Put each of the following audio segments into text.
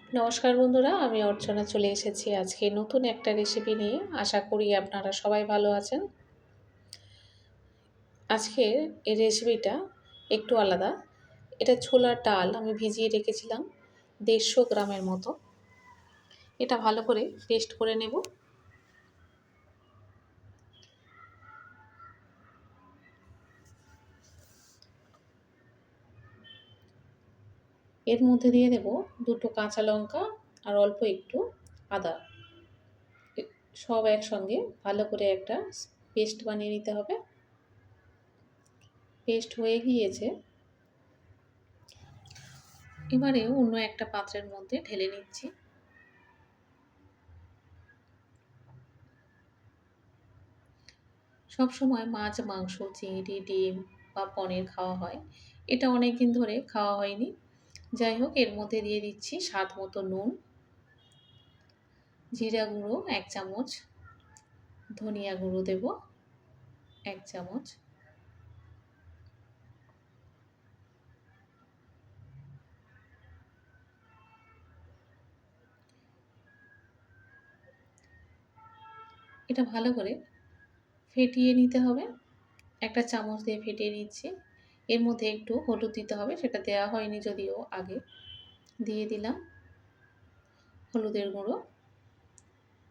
নমস্কার বন্ধুরা, আমি অর্চনা চলে এসেছি আজকে নতুন একটা রেসিপি নিয়ে। আশা করি আপনারা সবাই ভালো আছেন। আজকের এই রেসিপিটা একটু আলাদা। এটা ছোলার ডাল আমি ভিজিয়ে রেখেছিলাম 150 গ্রামের মতো। এটা ভালো করে পেস্ট করে নেব। এর মধ্যে দিয়ে দেব 2টো কাঁচা লঙ্কা আর অল্প একটু আদা। সব একসঙ্গে ভালো করে একটা পেস্ট বানিয়ে নিতে হবে। পেস্ট হয়ে গিয়েছে। এবারে অন্য একটা পাত্রের মধ্যে ঢেলে নিচ্ছি। সবসময় মাছ, মাংস, চিংড়ি, ডিম বা পনির খাওয়া হয়। এটা অনেক দিন ধরে খাওয়া হয়নি। যাই হোক, এর মধ্যে দিয়ে দিচ্ছি স্বাদ মতো নুন, জিরা গুঁড়ো 1 চামচ, ধনিয়া গুঁড়ো দেব 1 চামচ, এটা ভালো করে ফেটিয়ে নিতে হবে। একটা চামচ দিয়ে ফেটিয়ে নিচ্ছি। এর মধ্যে একটু হলুদ দিতে হবে, সেটা দেওয়া হয়নি যদিও আগে। দিয়ে দিলাম হলুদের গুঁড়ো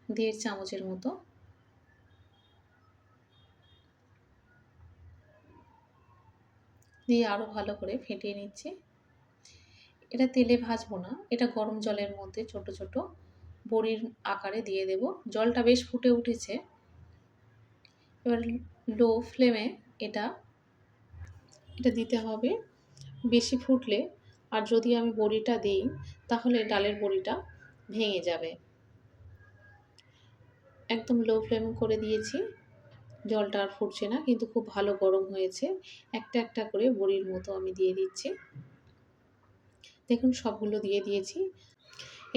1.5 চামচের মতো। দিয়ে আরও ভালো করে ফেটিয়ে নিচ্ছি। এটা তেলে ভাজবো না, এটা গরম জলের মধ্যে ছোট ছোট বড়ির আকারে দিয়ে দেব। জলটা বেশ ফুটে উঠেছে। এবার লো ফ্লেমে এটা দিতে হবে। বেশি ফুটলে আর যদি আমি বড়িটা দিই তাহলে ডালের বড়িটা ভেঙে যাবে। একদম লো ফ্লেম করে দিয়েছি। জলটা আর ফুটছে না, কিন্তু খুব ভালো গরম হয়েছে। একটা একটা করে বড়ির মতো আমি দিয়ে দিচ্ছি। দেখুন, সবগুলো দিয়ে দিয়েছি।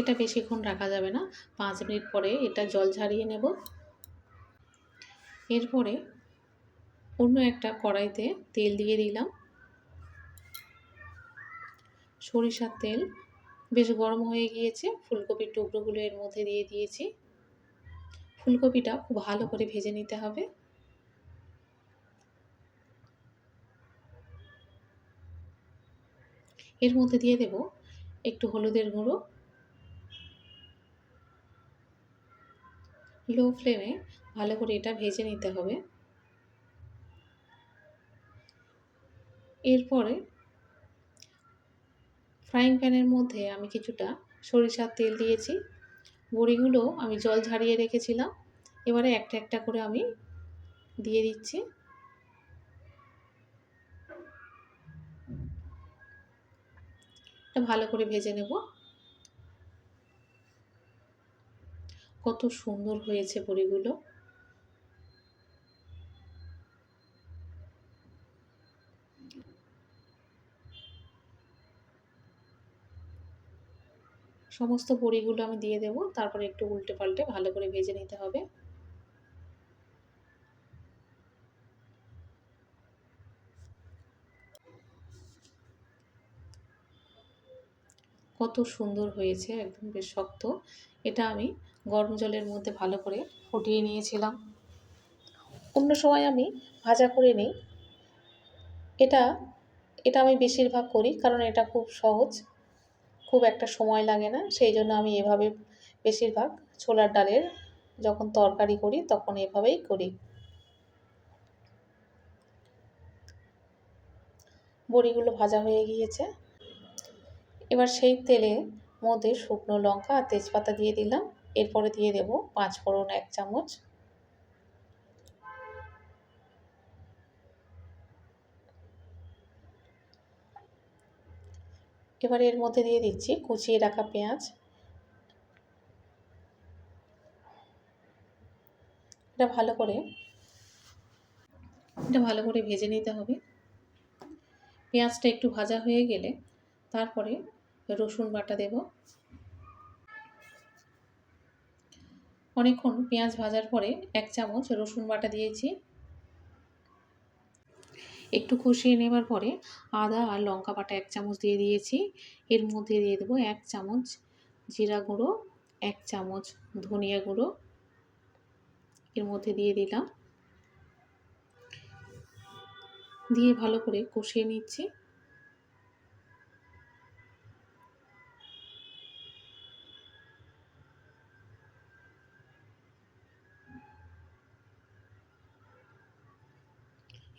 এটা বেশিক্ষণ রাখা যাবে না, 5 মিনিট পরে এটা জল ঝারিয়ে নেব। এরপরে অন্য একটা কড়াইতে তেল দিয়ে দিলাম। সরিষার তেল বেশ গরম হয়ে গিয়েছে। ফুলকপির টুকরোগুলো এর মধ্যে দিয়ে দিয়েছি। ফুলকপিটা খুব ভালো করে ভেজে নিতে হবে। এর মধ্যে দিয়ে দেব একটু হলুদের গুঁড়ো। লো ফ্লেমে ভালো করে এটা ভেজে নিতে হবে। এরপরে ফ্রাইং প্যানের মধ্যে আমি কিছুটা সরিষার তেল দিয়েছি। বড়িগুলো আমি জল ঝারিয়ে রেখেছিলাম। এবারে একটা একটা করে আমি দিয়ে দিচ্ছি। এটা ভালো করে ভেজে নেব। কত সুন্দর হয়েছে বড়িগুলো। সমস্ত বড়িগুলো আমি দিয়ে দেব। তারপরে একটু উল্টে পাল্টে ভালো করে ভেজে নিতে হবে। কত সুন্দর হয়েছে, একদম বেশ শক্ত। এটা আমি গরম জলের মধ্যে ভালো করে ফুটিয়ে নিয়েছিলাম। অন্য সময় আমি ভাজা করে নিই। এটা এটা আমি বেশিরভাগ করি, কারণ এটা খুব সহজ, খুব একটা সময় লাগে না। সেই জন্য আমি এভাবে বেশিরভাগ ছোলার ডালের যখন তরকারি করি তখন এভাবেই করি। বড়িগুলো ভাজা হয়ে গিয়েছে। এবার সেই তেলের মধ্যে শুকনো লঙ্কা আর তেজপাতা দিয়ে দিলাম। এরপরে দিয়ে দেব 5 ফোড়ন 1 চামচ। এবার এর মধ্যে দিয়ে দিচ্ছি কুচিয়ে রাখা পেঁয়াজ। এটা ভালো করে ভেজে নিতে হবে। পেঁয়াজটা একটু ভাজা হয়ে গেলে তারপরে রসুন বাটা দেব। অনেকক্ষণ পেঁয়াজ ভাজার পরে 1 চামচ রসুন বাটা দিয়েছি। একটু কষিয়ে নেবার পরে আদা আর লঙ্কা বাটা 1 চামচ দিয়ে দিয়েছি। এর মধ্যে দিয়ে দেবো 1 চামচ জিরা গুঁড়ো, 1 চামচ ধনিয়া গুঁড়ো এর মধ্যে দিয়ে দিলাম। দিয়ে ভালো করে কষিয়ে নিচ্ছি।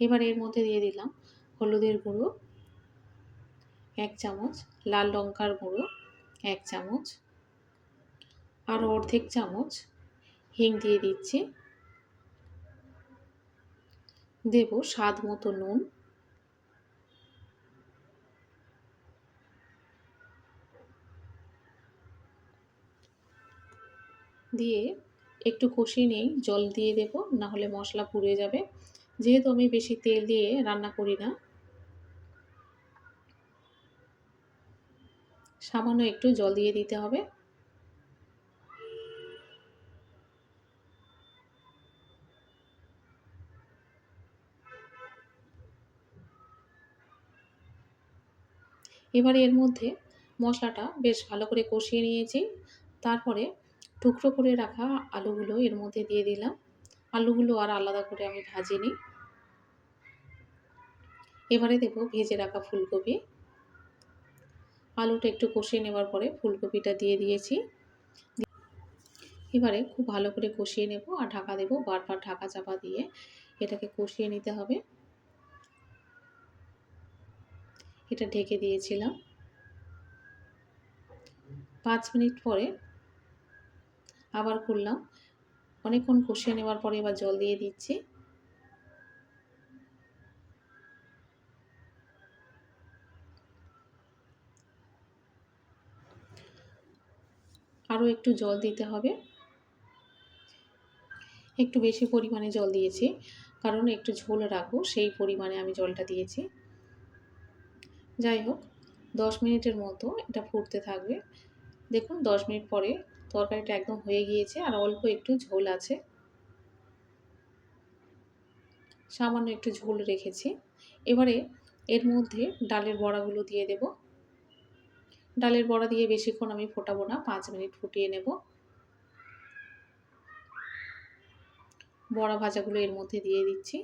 এবার এর মধ্যে দিয়ে দিলাম হলুদের গুঁড়ো 1 চামচ, লাল লঙ্কার গুঁড়ো 1 চামচ, আর অর্ধেক চামচ হিং দিয়ে দিচ্ছি। দেব স্বাদ মতো নুন। দিয়ে একটু কষিয়ে নিয়েই জল দিয়ে দেব, না হলে মশলা পুড়ে যাবে। যেহেতু আমি বেশি তেল দিয়ে রান্না করি না, সামান্য একটু জল দিয়ে দিতে হবে। এবারে এর মধ্যে মশলাটা বেশ ভালো করে কষিয়ে নিয়েছি। তারপরে টুকরো করে রাখা আলুগুলো এর মধ্যে দিয়ে দিলাম। আলুগুলো আর আলাদা করে আমি ভাজিনি। এবারে দেব ভেজে রাখা ফুলকপি। আলুটা একটু কষিয়ে নেওয়ার পরে ফুলকপিটা দিয়ে দিয়েছি। এবারে খুব ভালো করে কষিয়ে নেব আর ঢাকা দেব। বারবার ঢাকা চাপা দিয়ে এটাকে কষিয়ে নিতে হবে। এটা ঢেকে দিয়েছিলাম। 5 মিনিট পরে আবার খুললাম। অনেকক্ষণ কষিয়ে নেওয়ার পরে এবার জল দিয়ে দিচ্ছি। আরও একটু জল দিতে হবে। একটু বেশি পরিমাণে জল দিয়েছি, কারণ একটু ঝোল রাখবো, সেই পরিমাণে আমি জলটা দিয়েছি। যাই হোক, 10 মিনিটের মতো এটা ফুটতে থাকবে। দেখুন 10 মিনিট পরে তরকারিটা একদম হয়ে গিয়েছে আর অল্প একটু ঝোল আছে। সামান্য একটু ঝোল রেখেছি। এবারে এর মধ্যে ডালের বড়াগুলো দিয়ে দেব। ডালের বড়া দিয়ে বেশিক্ষণ আমি ফোটাবো না, 5 মিনিট ফুটিয়ে নেব। বড়া ভাজাগুলো এর মধ্যে দিয়ে দিচ্ছি।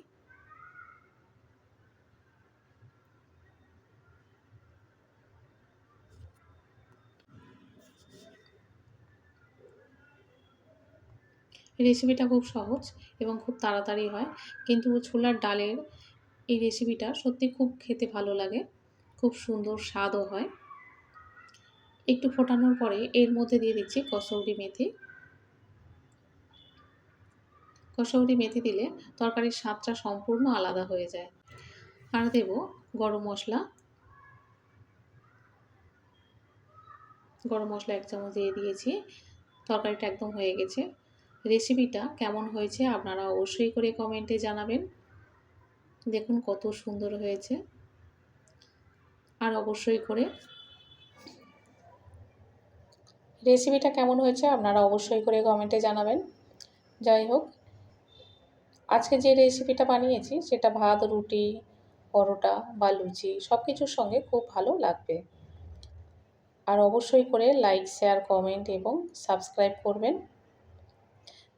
রেসিপিটা খুব সহজ এবং খুব তাড়াতাড়ি হয়, কিন্তু ছোলার ডালের এই রেসিপিটা সত্যি খুব খেতে ভালো লাগে, খুব সুন্দর স্বাদও হয়। একটু ফোটানোর পরে এর মধ্যে দিয়ে দিচ্ছি কসৌরি মেথি। কসৌরি মেথি দিলে তরকারির স্বাদটা সম্পূর্ণ আলাদা হয়ে যায়। আর দেব গরম মশলা। গরম মশলা 1 চামচ দিয়ে দিয়েছি। তরকারিটা একদম হয়ে গেছে। রেসিপিটা কেমন হয়েছে আপনারা অবশ্যই করে কমেন্টে জানাবেন। দেখুন কত সুন্দর হয়েছে। আর অবশ্যই করে রেসিপিটা কেমন হয়েছে আপনারা অবশ্যই করে কমেন্টে জানাবেন। যাই হোক, আজকে যে রেসিপিটা বানিয়েছি সেটা ভাত, রুটি, পরোটা বা লুচি সব কিছুর সঙ্গে খুব ভালো লাগবে। আর অবশ্যই করে লাইক, শেয়ার, কমেন্ট এবং সাবস্ক্রাইব করবেন।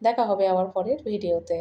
দেখা হবে আবার পরের ভিডিওতে।